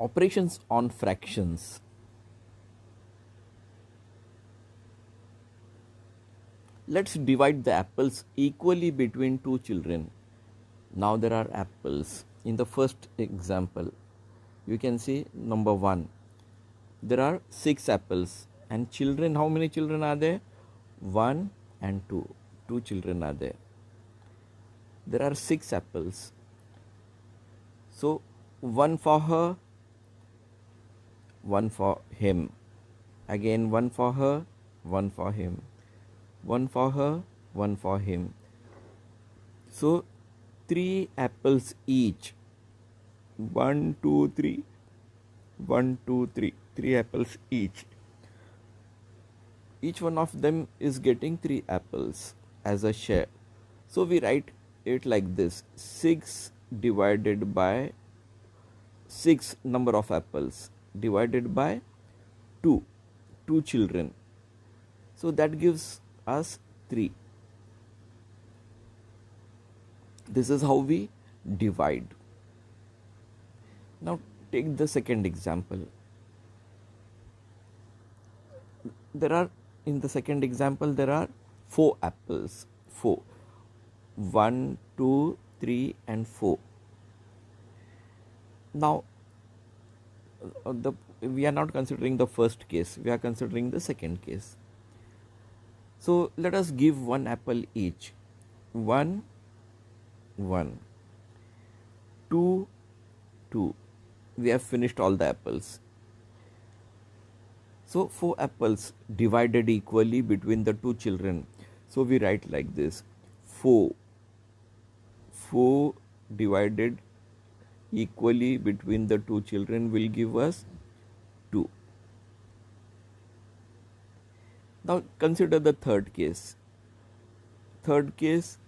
Operations on fractions. Let's divide the apples equally between two children. Now there are apples. In the first example, you can see number 1. There are 6 apples, and children, how many children are there? 1 and 2. 2 children are there. There are 6 apples. So, 1 for her, 1 for him. Again 1 for her, 1 for him. 1 for her, 1 for him. So 3 apples each. 1, 2, 3. 1, 2, 3. 3 apples each. Each one of them is getting 3 apples as a share. So we write it like this: 6 divided by 6 number of apples divided by 2 children. So that gives us 3. This is how we divide. Now take the second example. In the second example there are 4 apples. 4. 1, 2, 3 and 4. Now we are not considering the first case, we are considering the second case. So let us give 1 apple each. 1, 1. 2, 2. We have finished all the apples. So 4 apples divided equally between the 2 children. So we write like this: 4. 4 divided equally between the 2 children will give us 2. Now consider the third case. Third case,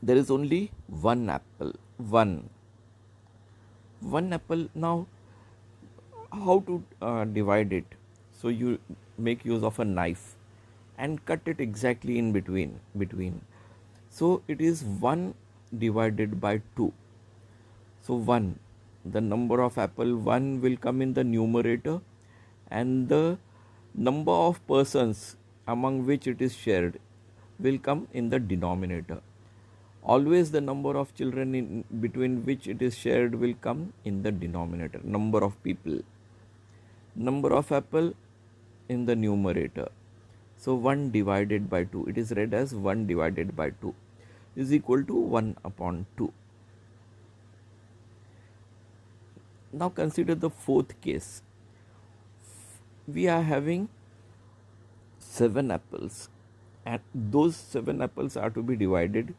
there is only 1 apple. 1 apple. Now how to divide it? So you make use of a knife and cut it exactly in between. So it is 1 divided by 2. So 1, the number of apple 1 will come in the numerator, and the number of persons among which it is shared will come in the denominator. Always the number of children in between which it is shared will come in the denominator. Number of people. Number of apple in the numerator. So 1 divided by 2, it is read as 1 divided by 2 is equal to 1 upon 2. Now consider the fourth case. We are having 7 apples, and those 7 apples are to be divided.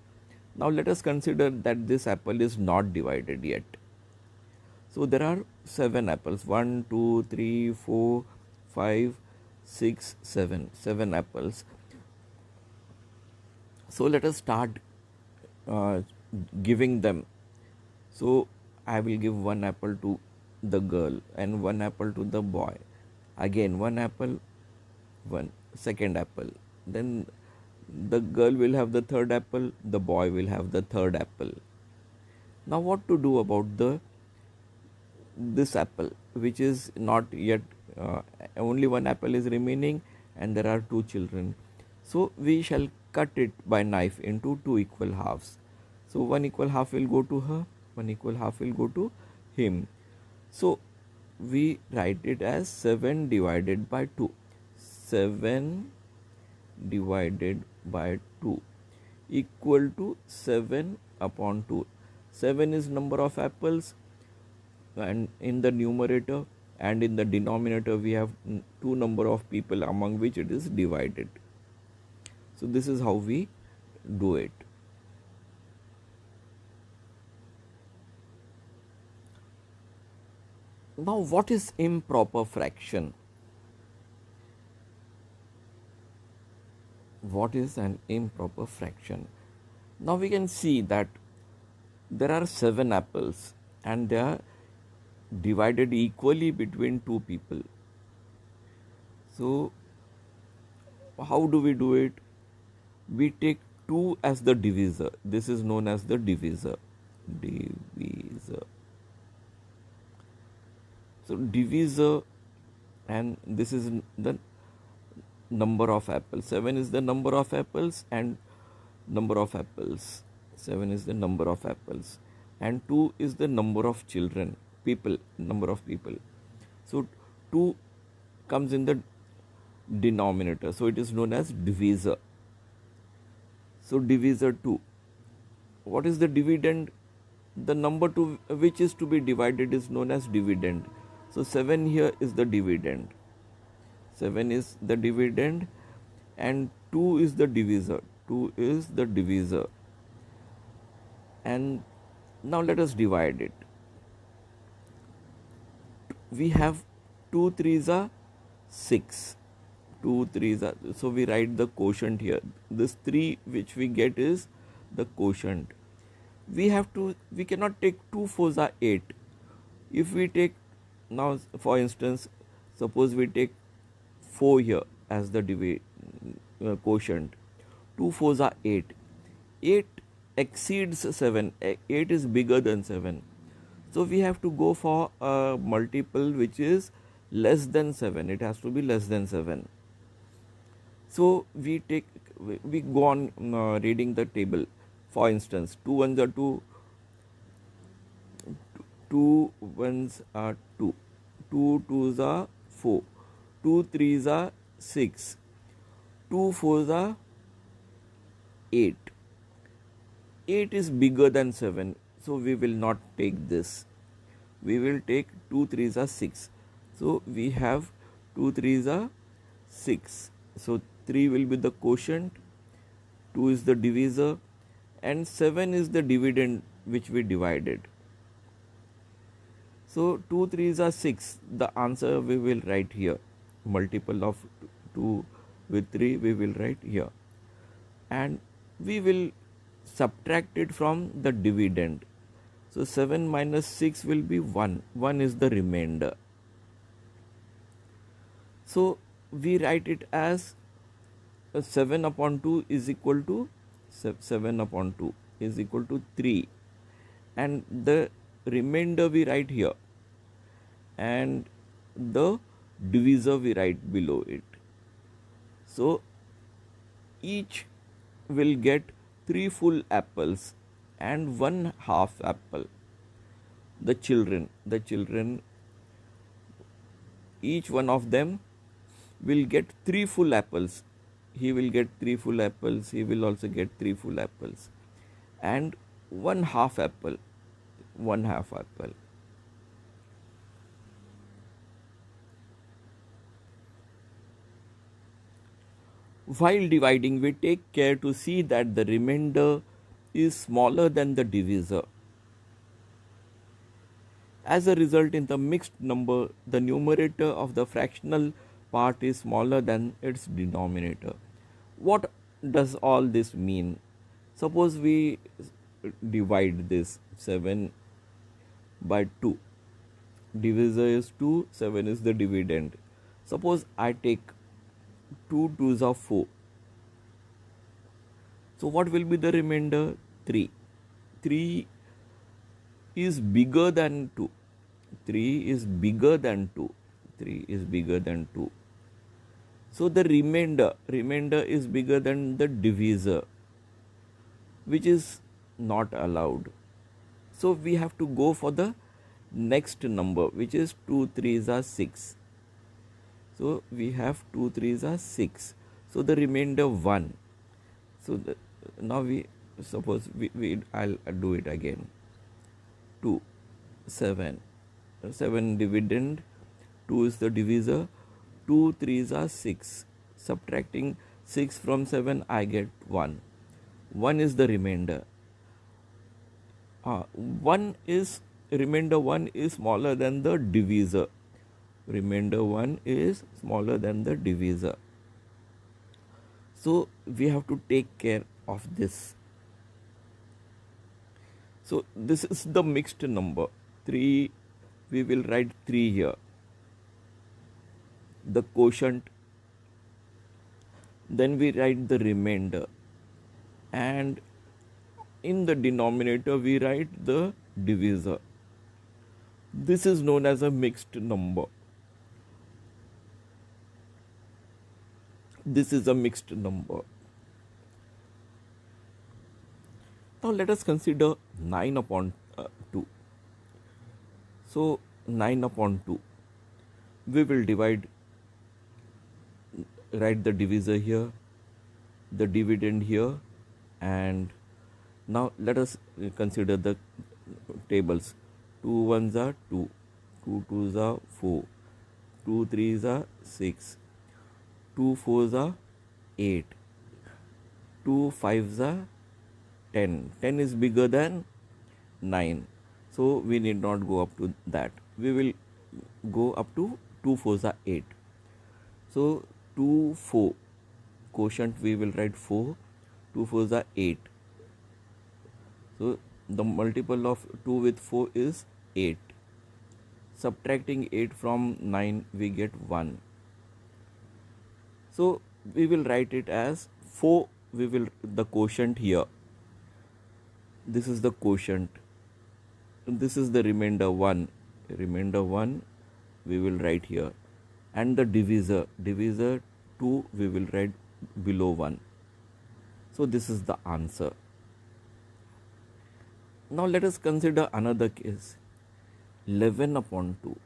Now let us consider that this apple is not divided yet. So there are 7 apples. 1, 2, 3, 4, 5, 6, 7. 7 apples. So let us start giving them. So I will give 1 apple to the girl and 1 apple to the boy. Again 1 apple, 1 second apple. Then the girl will have the third apple, the boy will have the third apple. Now what to do about this apple, which is not yet, only 1 apple is remaining and there are 2 children. So we shall cut it by knife into 2 equal halves. So 1 equal half will go to her, 1 equal half will go to him. So we write it as 7 divided by 2. 7 divided by 2 equal to 7 upon 2. 7 is number of apples, and in the numerator, and in the denominator we have 2 number of people among which it is divided. So this is how we do it. Now what is improper fraction? What is an improper fraction? Now we can see that there are 7 apples and they are divided equally between 2 people. So how do we do it? We take 2 as the divisor. This is known as the divisor. So divisor, and this is the number of apples. 7 is the number of apples, and number of apples. 7 is the number of apples, and 2 is the number of children, people, number of people. So 2 comes in the denominator, so it is known as divisor. So divisor 2. What is the dividend? The number to which is to be divided is known as dividend. So 7 here is the dividend. 7 is the dividend, and 2 is the divisor. 2 is the divisor. And now let us divide it. We have 2 3s are 6. 2 3s are, so we write the quotient here. This 3 which we get is the quotient. We cannot take 2 4s are 8. If we take, now for instance, suppose we take 4 here as the quotient. 2 4s are 8. 8 exceeds 7. 8 is bigger than 7. So we have to go for a multiple which is less than 7. It has to be less than 7. So we go on reading the table. For instance, 2 1s are 2. 2 1s are 2. 2 2s are 4. 2 3s are 6. 2 4s are 8. 8 is bigger than 7. So we will not take this. We will take 2 3s are 6. So we have 2 3s are 6. So 3 will be the quotient, 2 is the divisor, and 7 is the dividend which we divided. So 2 3s are 6. The answer we will write here. Multiple of 2 with 3 we will write here. And we will subtract it from the dividend. So 7 minus 6 will be 1. 1 is the remainder. So we write it as 7 upon 2 is equal to 7 upon 2 is equal to 3. And the remainder we write here. And the divisor we write below it. So each will get 3 full apples and 1 half apple. The children, each one of them will get 3 full apples. He will get 3 full apples. He will also get 3 full apples. And 1 half apple. 1 half apple. While dividing, we take care to see that the remainder is smaller than the divisor. As a result, in the mixed number, the numerator of the fractional part is smaller than its denominator. What does all this mean? Suppose we divide this 7 by 2. Divisor is 2, 7 is the dividend. Suppose I take 2 2s are 4. So what will be the remainder? 3. 3 is bigger than 2. 3 is bigger than 2. 3 is bigger than 2. So the remainder is bigger than the divisor, which is not allowed. So we have to go for the next number, which is 2 3s are 6. So we have 2 3s are 6. So the remainder 1. So now we suppose I'll do it again. 2 7. 7 dividend. 2 is the divisor. 2 3s are 6. Subtracting 6 from 7, I get 1. 1 is the remainder. Remainder 1 is smaller than the divisor. Remainder 1 is smaller than the divisor. So we have to take care of this. So this is the mixed number. 3, we will write 3 here. The quotient. Then we write the remainder. And in the denominator we write the divisor. This is known as a mixed number. This is a mixed number. Now let us consider 9 upon 2. So 9 upon 2. We will write the divisor here, the dividend here, and now let us consider the tables. 2 ones are 2, 2 twos are 4, 2 threes are 6, 2 fours are 8, 2 fives are 10. 10 is bigger than 9. So we need not go up to that. We will go up to 2 fours are 8. So 2 4 quotient we will write 4, 2 fours are 8. So the multiple of 2 with 4 is 8. Subtracting 8 from 9 we get 1. So we will write it as 4. We will the quotient here. This is the quotient. This is the remainder 1. Remainder 1 we will write here. And the divisor 2 we will write below 1. So this is the answer. Now let us consider another case. 11 upon 2.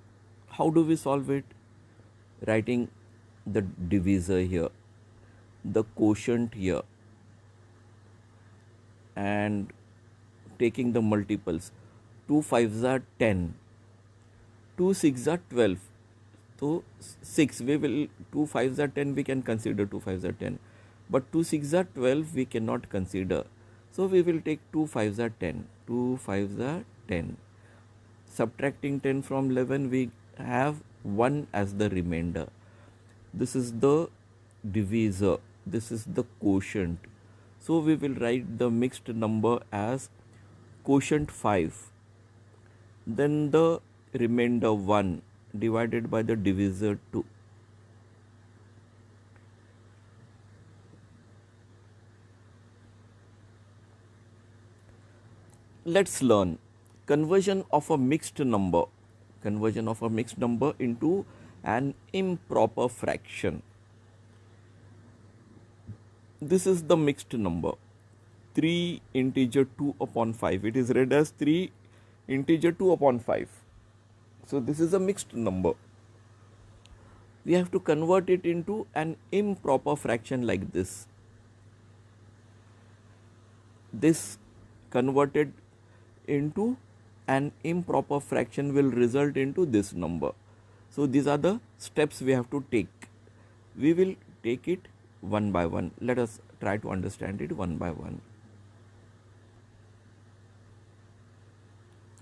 How do we solve it? Writing the divisor here, the quotient here, and taking the multiples. 2 5s are 10, 2 6s are 12. So 6 we will, 2 5s are 10 we can consider 2 5s are 10, but 2 6s are 12 we cannot consider. So we will take 2 5s are 10, 2 5s are 10. Subtracting 10 from 11 we have 1 as the remainder. This is the divisor, this is the quotient. So we will write the mixed number as quotient 5, then the remainder 1 divided by the divisor 2. Let's learn conversion of a mixed number. Conversion of a mixed number into an improper fraction. This is the mixed number. 3 integer 2 upon 5. It is read as 3 integer 2 upon 5. So this is a mixed number. We have to convert it into an improper fraction like this. This converted into an improper fraction will result into this number. So these are the steps we have to take. We will take it one by one. Let us try to understand it one by one.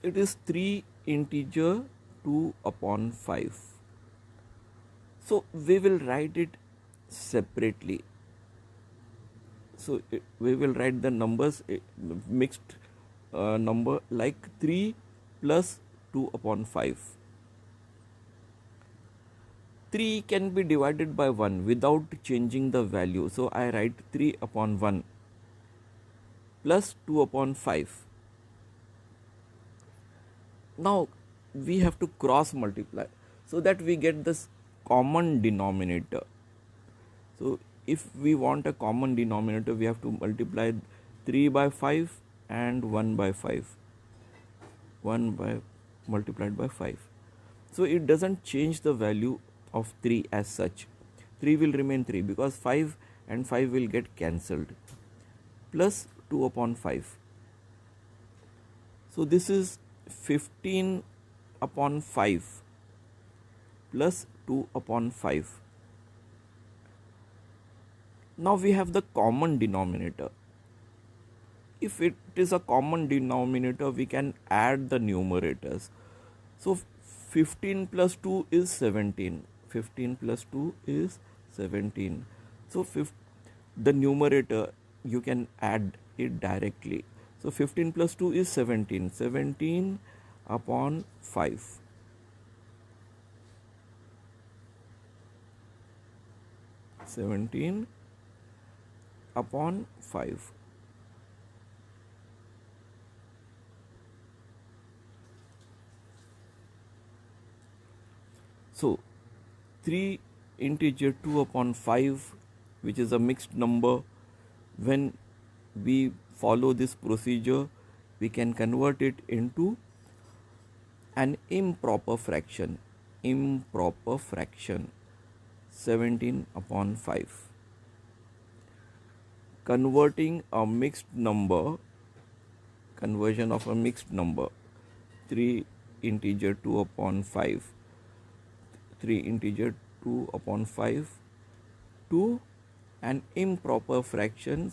It is 3 integer 2 upon 5. So we will write it separately. So we will write the numbers mixed number like 3 plus 2 upon 5. 3 can be divided by 1 without changing the value. So I write 3 upon 1 plus 2 upon 5. Now we have to cross multiply so that we get this common denominator. So if we want a common denominator, we have to multiply 3 by 5 and 1 by 5. 1 by multiplied by 5. So it doesn't change the value of 3 as such. 3 will remain 3 because 5 and 5 will get cancelled. Plus 2 upon 5. So this is 15 upon 5 plus 2 upon 5. Now we have the common denominator. If it is a common denominator, we can add the numerators. So 15 plus 2 is 17. 15 plus 2 is 17. So the numerator, you can add it directly. So 15 plus 2 is 17. 17 upon 5. 17 upon 5. So 3 integer 2 upon 5, which is a mixed number, when we follow this procedure, we can convert it into an improper fraction. Improper fraction 17 upon 5. Converting a mixed number, conversion of a mixed number, 3 integer 2 upon 5, 3 integer 2 upon 5 to an improper fraction